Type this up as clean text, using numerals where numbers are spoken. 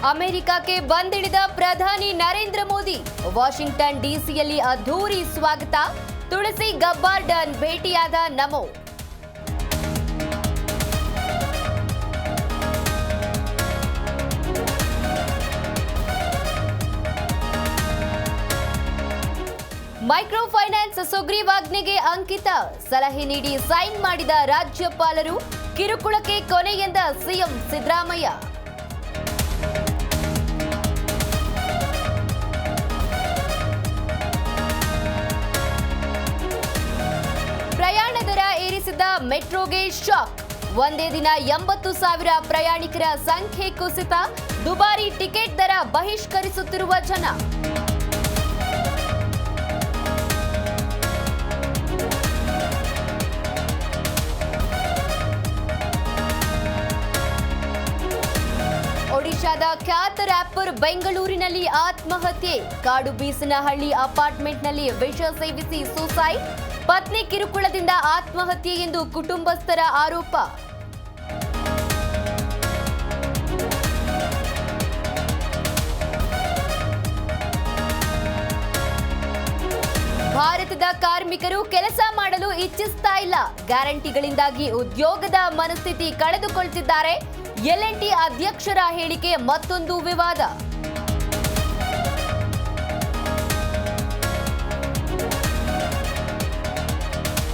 ಅಮೆರಿಕಕ್ಕೆ ಬಂದಿಳಿದ ಪ್ರಧಾನಿ ನರೇಂದ್ರ ಮೋದಿ ವಾಷಿಂಗ್ಟನ್ ಡಿಸಿಯಲ್ಲಿ ಅದ್ಧೂರಿ ಸ್ವಾಗತ. ತುಳಸಿ ಗಬ್ಬಾರ್ಡ್ ಭೇಟಿಯಾದ ನಮೋ. ಮೈಕ್ರೋ ಫೈನಾನ್ಸ್ ಸುಗ್ರೀವಾಜ್ಞೆಗೆ ಅಂಕಿತ, ಸಲಹೆ ನೀಡಿ ಸೈನ್ ಮಾಡಿದ ರಾಜ್ಯಪಾಲರು. ಕಿರುಕುಳಕ್ಕೆ ಕೊನೆ ಎಂದ ಸಿಎಂ ಸಿದ್ದರಾಮಯ್ಯ. ಪ್ರಯಾಣ ದರ ಏರಿಸಿದ ಮೆಟ್ರೋಗೆ ಶಾಕ್. ಒಂದೇ ದಿನ 80,000 ಪ್ರಯಾಣಿಕರ ಸಂಖ್ಯೆ ಕುಸಿತ. ದುಬಾರಿ ಟಿಕೆಟ್ ದರ ಬಹಿಷ್ಕರಿಸುತ್ತಿರುವ ಜನ. ಒಡಿಶಾದ ಖ್ಯಾತ ರ್ಯಾಪರ್ ಬೆಂಗಳೂರಿನಲ್ಲಿ ಆತ್ಮಹತ್ಯೆ. ಕಾಡುಬೀಸನಹಳ್ಳಿ ಅಪಾರ್ಟ್ಮೆಂಟ್ನಲ್ಲಿ ವಿಷ ಸೇವಿಸಿ ಸುಸೈಡ್. ಪತ್ನಿ ಕಿರುಕುಳದಿಂದ ಆತ್ಮಹತ್ಯೆ ಎಂದು ಕುಟುಂಬಸ್ಥರ ಆರೋಪ. ಭಾರತದ ಕಾರ್ಮಿಕರು ಕೆಲಸ ಮಾಡಲು ಇಚ್ಛಿಸ್ತಾ ಇಲ್ಲ. ಗ್ಯಾರಂಟಿಗಳಿಂದಾಗಿ ಉದ್ಯೋಗದ ಮನಸ್ಥಿತಿ ಕಳೆದುಕೊಳ್ತಿದ್ದಾರೆ. L&T ಅಧ್ಯಕ್ಷರ ಹೇಳಿಕೆ ಮತ್ತೊಂದು ವಿವಾದ.